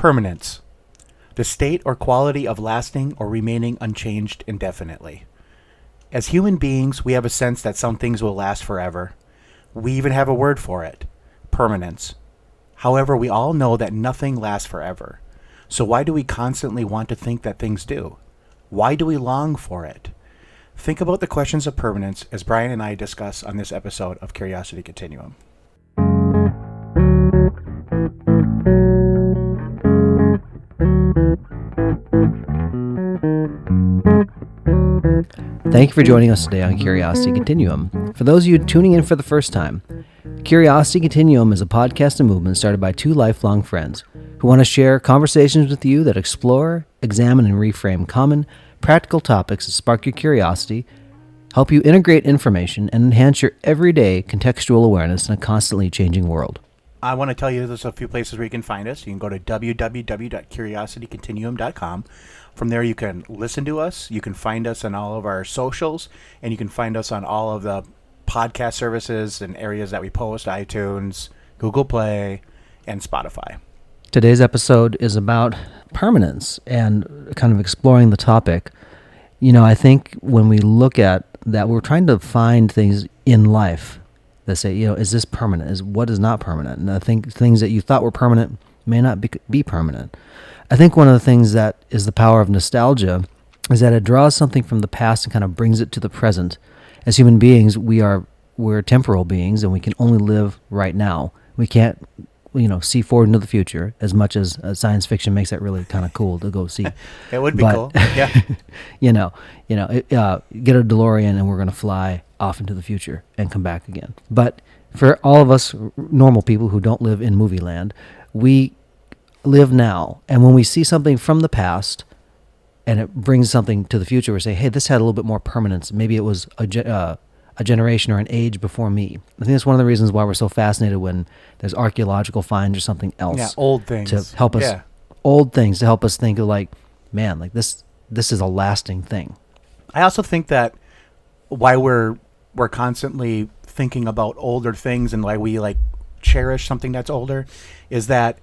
Permanence. The state or quality of lasting or remaining unchanged indefinitely. As human beings, we have a sense that some things will last forever. We even have a word for it: permanence. However, we all know that nothing lasts forever. So why do we constantly want to think that things do? Why do we long for it? Think about the questions of permanence as Brian and I discuss on this episode of Curiosity Continuum. Thank you for joining us today on Curiosity Continuum. For those of you tuning in for the first time, Curiosity Continuum is a podcast and movement started by two lifelong friends who want to share conversations with you that explore, examine, and reframe common, practical topics that spark your curiosity, help you integrate information, and enhance your everyday contextual awareness in a constantly changing world. I want to tell you there's a few places where you can find us. You can go to www.curiositycontinuum.com. From there, you can listen to us. You can find us on all of our socials, and you can find us on all of the podcast services and areas that we post: iTunes, Google Play, and Spotify. Today's episode is about permanence and kind of exploring the topic. You know, I think when we look at that, we're trying to find things in life that say, you know, is this permanent? What is not permanent? And I think things that you thought were permanent may not be permanent. I think one of the things that is the power of nostalgia is that it draws something from the past and kind of brings it to the present. As human beings, we're temporal beings, and we can only live right now. We can't, see forward into the future as much as science fiction makes that really kind of cool to go see. It would be cool. Yeah. Get a DeLorean and we're going to fly off into the future and come back again. But for all of us normal people who don't live in movie land, we live now. And when we see something from the past and it brings something to the future, we say, hey, this had a little bit more permanence. Maybe it was a generation or an age before me. I think that's one of the reasons why we're so fascinated when there's archaeological finds or something else. Yeah, old things. To help us, old things to help us think of this is a lasting thing. I also think that why we're constantly thinking about older things and why we cherish something that's older is that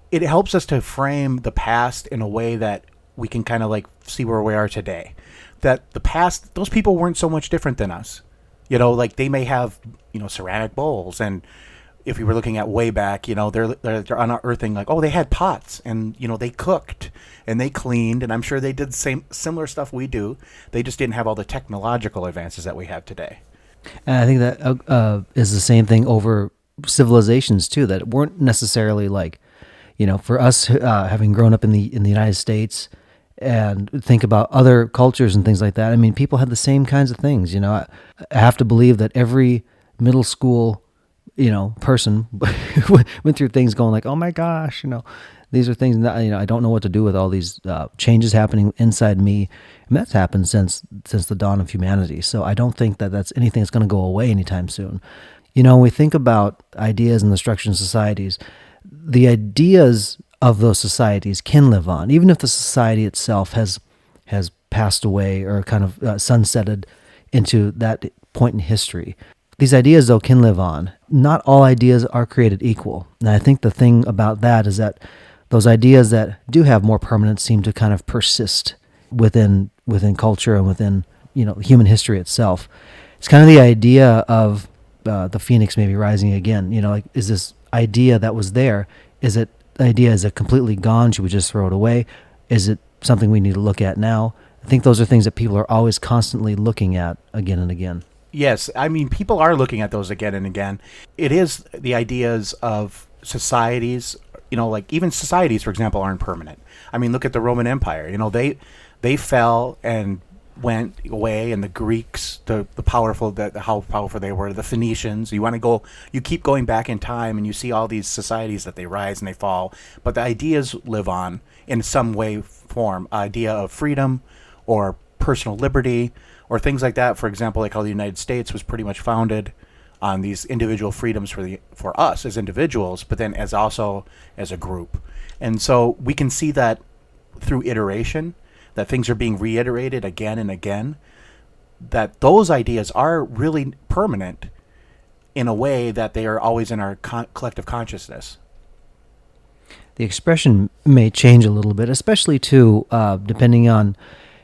it helps us to frame the past in a way that we can kind of see where we are today. That the past, those people weren't so much different than us. They may have, ceramic bowls. And if we were looking at way back, they're unearthing they had pots and, they cooked and they cleaned. And I'm sure they did similar stuff we do. They just didn't have all the technological advances that we have today. And I think that is the same thing over civilizations too, that weren't necessarily for us having grown up in the United States and think about other cultures and things like that. I mean, people had the same kinds of things. I have to believe that every middle school, person went through things going oh my gosh, these are things that, I don't know what to do with all these changes happening inside me. And that's happened since the dawn of humanity. So I don't think that that's anything that's going to go away anytime soon. When we think about ideas and the structure of societies, the ideas of those societies can live on, even if the society itself has passed away or kind of sunsetted into that point in history. These ideas, though, can live on. Not all ideas are created equal. And I think the thing about that is that those ideas that do have more permanence seem to kind of persist within culture and within human history itself. It's kind of the idea of the phoenix maybe rising again. Is this idea that was there? Is it completely gone? Should we just throw it away? Is it something we need to look at now? I think those are things that people are always constantly looking at again and again. Yes, I mean, people are looking at those again and again. It is the ideas of societies, even societies, for example, aren't permanent. I mean, look at the Roman Empire. They fell and went away, and the Greeks, how powerful they were, the Phoenicians. You keep going back in time and you see all these societies that they rise and they fall, but the ideas live on in some way, form. Idea of freedom or personal liberty or things like that. For example, how the United States was pretty much founded on these individual freedoms for us as individuals, but then as also as a group. And so we can see that through iteration, that things are being reiterated again and again, that those ideas are really permanent in a way that they are always in our collective consciousness. The expression may change a little bit, especially too, depending on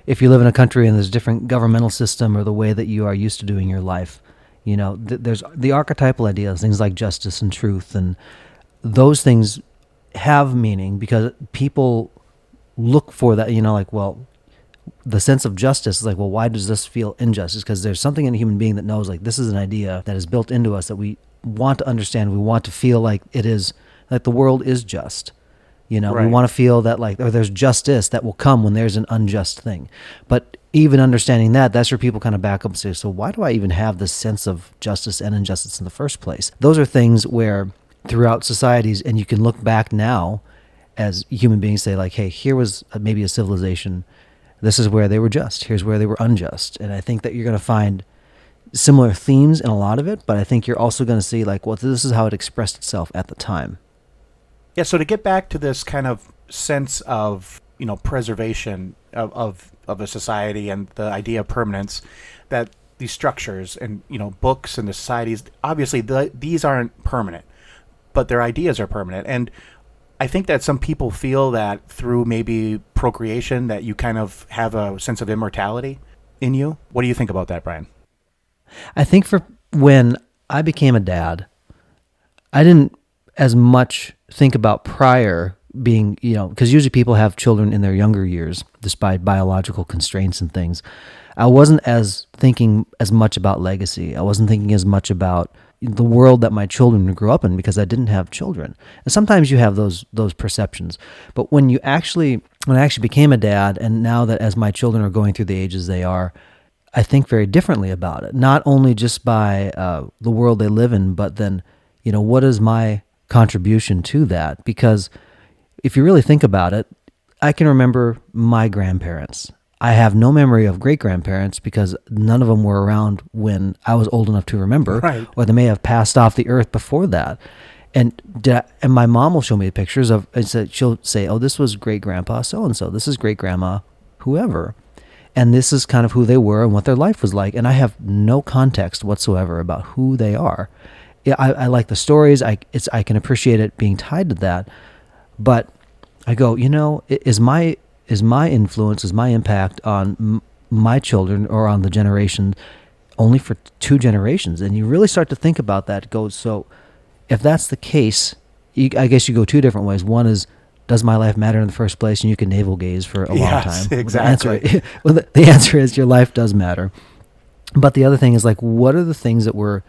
if you live in a country and there's a different governmental system or the way that you are used to doing your life. There's the archetypal ideas, things like justice and truth, and those things have meaning because people look for that. Well, the sense of justice is like, well, why does this feel injustice? Because there's something in a human being that knows, like, this is an idea that is built into us that we want to understand. We want to feel like it is, like the world is just. Right. We want to feel that, like, or there's justice that will come when there's an unjust thing. But even understanding that's where people kind of back up and say, so why do I even have this sense of justice and injustice in the first place? Those are things where throughout societies, and you can look back now as human beings, say like, hey, here was maybe a civilization. This is where they were just. Here's where they were unjust. And I think that you're going to find similar themes in a lot of it, but I think you're also going to see like, well, this is how it expressed itself at the time. Yeah, so to get back to this kind of sense of, preservation of a society and the idea of permanence, that these structures and, books and the societies, obviously these aren't permanent, but their ideas are permanent. And I think that some people feel that through maybe procreation that you kind of have a sense of immortality in you. What do you think about that, Brian? I think for when I became a dad, I didn't as much think about prior being, because usually people have children in their younger years, despite biological constraints and things. I wasn't as thinking as much about legacy. I wasn't thinking as much about the world that my children would grow up in because I didn't have children. And sometimes you have those perceptions. But when I actually became a dad, and now that as my children are going through the ages they are, I think very differently about it. Not only just by the world they live in, but then, what is my contribution to that? Because if you really think about it, I can remember my grandparents. I have no memory of great-grandparents because none of them were around when I was old enough to remember, right. Or they may have passed off the earth before that. And my mom will show me the pictures of, and she'll say, oh, this was great-grandpa so-and-so, this is great-grandma whoever. And this is kind of who they were and what their life was like. And I have no context whatsoever about who they are. Yeah, I like the stories. I can appreciate it being tied to that. But I go, is my influence, is my impact on my children or on the generation only for 2 generations? And you really start to think about that. So if that's the case, I guess you go 2 different ways. One is, does my life matter in the first place? And you can navel gaze for a long time. Exactly. The answer is your life does matter. But the other thing is like, what are the things that we're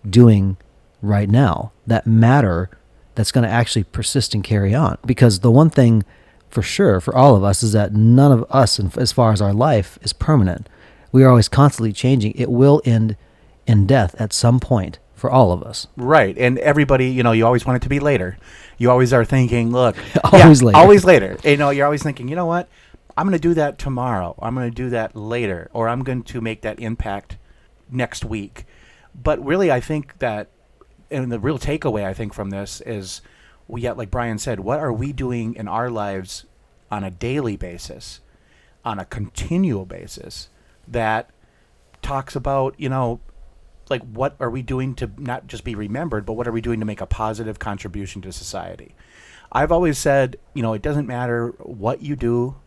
doing right now that matter, that's going to actually persist and carry on? Because the one thing for sure for all of us is that none of us, as far as our life, is permanent. We are always constantly changing. It will end in death at some point for all of us. Right. And everybody, you always want it to be later. You always are thinking, look, later. Always later. You're always thinking, you know what? I'm going to do that tomorrow. I'm going to do that later. Or I'm going to make that impact next week. But really, I think that, and the real takeaway, I think, from this is, like Brian said, what are we doing in our lives on a daily basis, on a continual basis, that talks about, like, what are we doing to not just be remembered, but what are we doing to make a positive contribution to society? I've always said, it doesn't matter what you do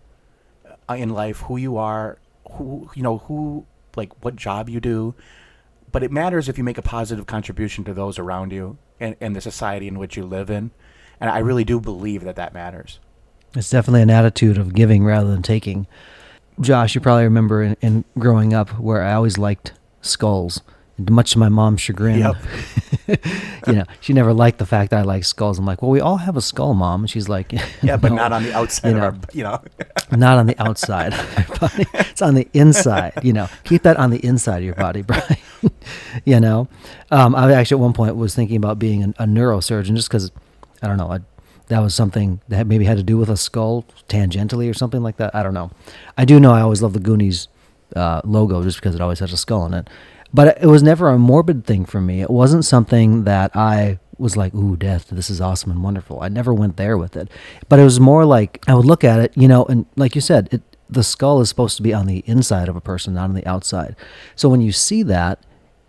in life, who you are, what job you do, but it matters if you make a positive contribution to those around you and the society in which you live in. And I really do believe that matters. It's definitely an attitude of giving rather than taking. Josh, you probably remember in growing up where I always liked skulls. Much to my mom's chagrin. Yep. She never liked the fact that I like skulls. I'm like, well, we all have a skull, Mom. And she's like, yeah, but not on the outside of our, Not on the outside of your body. It's on the inside, Keep that on the inside of your body, Brian. I actually at one point was thinking about being a neurosurgeon just because, I don't know, that was something that maybe had to do with a skull tangentially or something like that. I don't know. I do know I always loved the Goonies logo just because it always has a skull in it. But it was never a morbid thing for me. It wasn't something that I was like, ooh, death, this is awesome and wonderful. I never went there with it. But it was more like, I would look at it, and like you said, the skull is supposed to be on the inside of a person, not on the outside. So when you see that,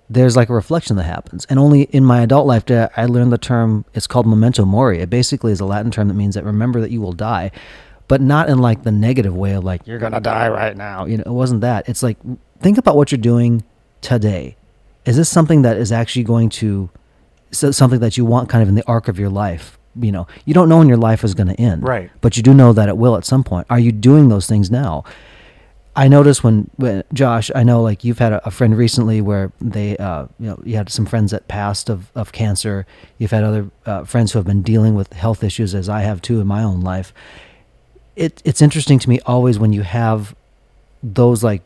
there's like a reflection that happens. And only in my adult life did I learn the term, it's called memento mori. It basically is a Latin term that means that remember that you will die, but not in like the negative way of like, you're going to die right now. You know, it wasn't that. It's like, think about what you're doing today. Is this something that is actually going to, something that you want kind of in the arc of your life? You know, you don't know when your life is going to end, Right. but you do know that it will at some point. Are you doing those things now? I noticed when Josh, I know like you've had a friend recently where they, you had some friends that passed of cancer. You've had other friends who have been dealing with health issues, as I have too in my own life. It's interesting to me always when you have those like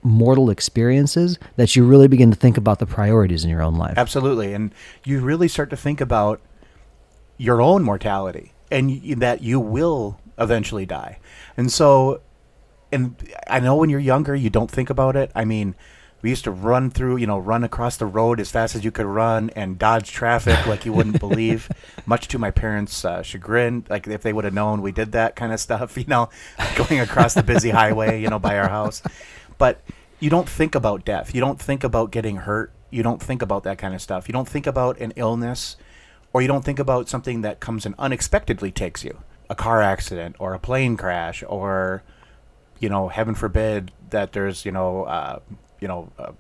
mortal experiences that you really begin to think about the priorities in your own life. Absolutely. And you really start to think about your own mortality and that you will eventually die. And so, and I know when you're younger, you don't think about it. I mean, we used to run across the road as fast as you could run and dodge traffic like you wouldn't believe, much to my parents' chagrin. Like if they would have known we did that kind of stuff, going across the busy highway, by our house. But you don't think about death. You don't think about getting hurt. You don't think about that kind of stuff. You don't think about an illness, or you don't think about something that comes and unexpectedly takes you. A car accident or a plane crash or, heaven forbid that there's, a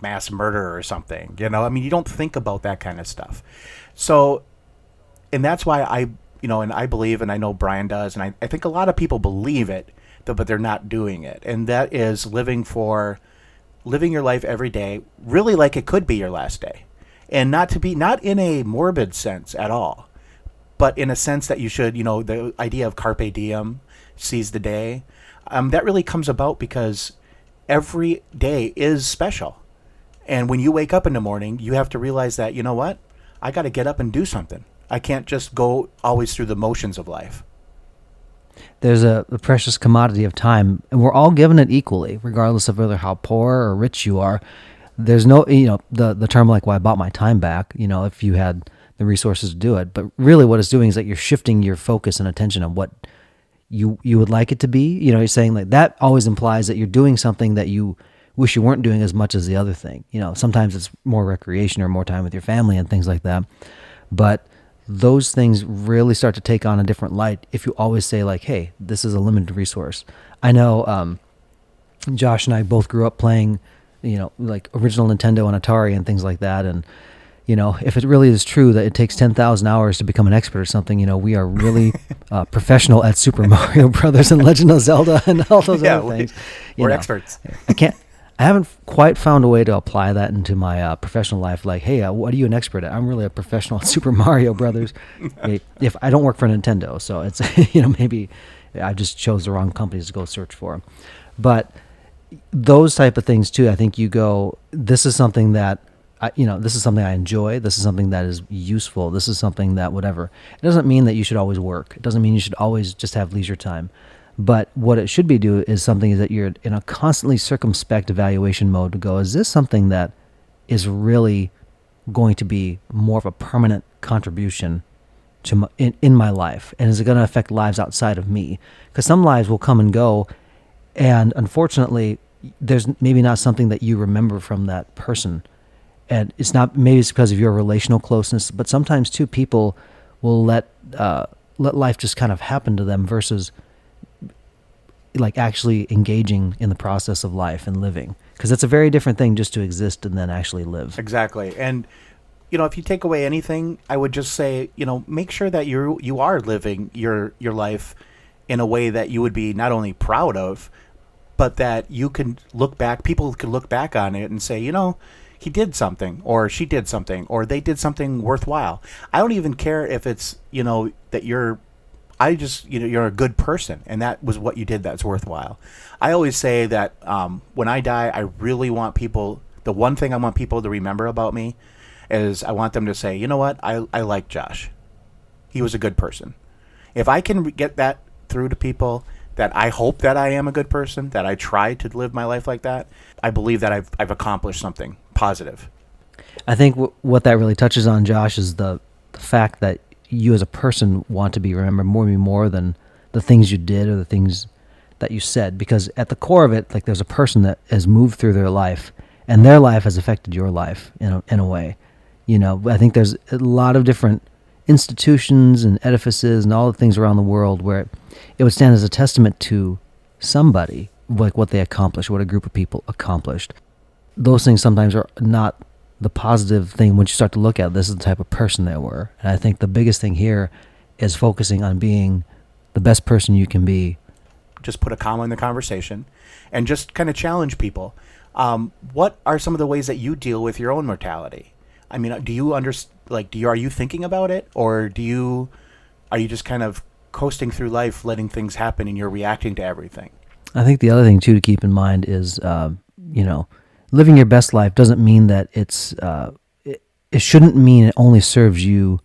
mass murder or something. I mean, you don't think about that kind of stuff. So, and that's why and I believe, and I know Brian does, and I think a lot of people believe it, but they're not doing it. And that is living your life every day, really like it could be your last day. And not in a morbid sense at all, but in a sense that you should, the idea of carpe diem, seize the day, that really comes about because every day is special. And when you wake up in the morning, you have to realize that, you know what? I got to get up and do something. I can't just go always through the motions of life. There's a precious commodity of time, and we're all given it equally, regardless of whether how poor or rich you are. There's no, the term like, well, I bought my time back, if you had the resources to do it. But really what it's doing is that you're shifting your focus and attention on what you would like it to be. You're saying like that always implies that you're doing something that you wish you weren't doing as much as the other thing. Sometimes it's more recreation or more time with your family and things like that. But those things really start to take on a different light if you always say like, hey, this is a limited resource. I know Josh and I both grew up playing, like original Nintendo and Atari and things like that. And, if it really is true that it takes 10,000 hours to become an expert or something, we are really professional at Super Mario Brothers and Legend of Zelda and all those other things. We're experts. I haven't quite found a way to apply that into my professional life. Like, hey, what are you an expert at? I'm really a professional at Super Mario Brothers. If I don't work for Nintendo, so it's maybe I just chose the wrong companies to go search for. But those type of things too. I think you go. This is something that this is something I enjoy. This is something that is useful. This is something that whatever. It doesn't mean that you should always work. It doesn't mean you should always just have leisure time. But what it should be do is something that you're in a constantly circumspect evaluation mode to go, is this something that is really going to be more of a permanent contribution to in my life? And is it going to affect lives outside of me? Because some lives will come and go. And unfortunately, there's maybe not something that you remember from that person. And maybe it's because of your relational closeness, but sometimes too, people will let life just kind of happen to them versus like actually engaging in the process of life and living, because it's a very different thing just to exist and then actually live. Exactly. And if you take away anything, I would just say, make sure that you are living your life in a way that you would be not only proud of, but that you can look back, people can look back on it and say, he did something, or she did something, or they did something worthwhile. I don't even care if it's, that you're a good person, and that was what you did that's worthwhile. I always say that when I die, I really want the one thing I want people to remember about me is I want them to say, you know what, I like Josh. He was a good person. If I can get that through to people, that I hope that I am a good person, that I try to live my life like that, I believe that I've accomplished something positive. I think what that really touches on, Josh, is the fact that you as a person want to be remembered more than the things you did or the things that you said, because at the core of it, like there's a person that has moved through their life and their life has affected your life in a way. You know, I think there's a lot of different institutions and edifices and all the things around the world where it would stand as a testament to somebody, like what they accomplished, what a group of people accomplished. Those things sometimes are not the positive thing once you start to look at this is the type of person they were. And I think the biggest thing here is focusing on being the best person you can be. Just put a comma in the conversation and just kind of challenge people. What are some of the ways that you deal with your own mortality? I mean, do you are you thinking about it, or are you just kind of coasting through life, letting things happen, and you're reacting to everything? I think the other thing too to keep in mind is, living your best life doesn't mean that it shouldn't mean it only serves you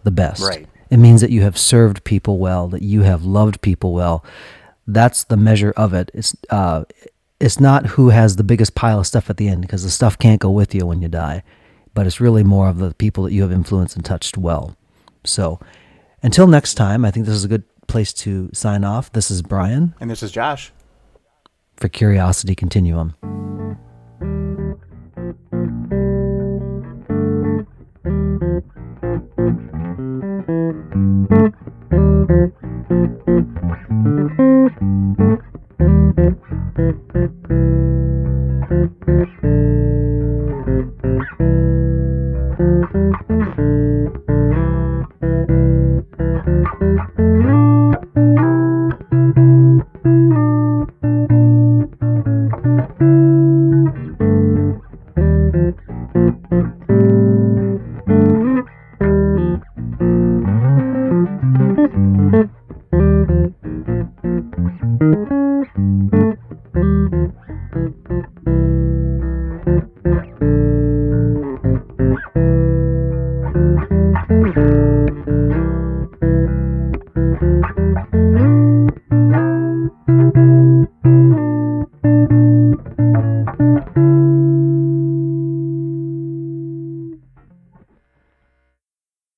the best. Right. It means that you have served people well, that you have loved people well. That's the measure of it. It's not who has the biggest pile of stuff at the end, because the stuff can't go with you when you die. But it's really more of the people that you have influenced and touched well. So until next time, I think this is a good place to sign off. This is Brian. And this is Josh. For Curiosity Continuum.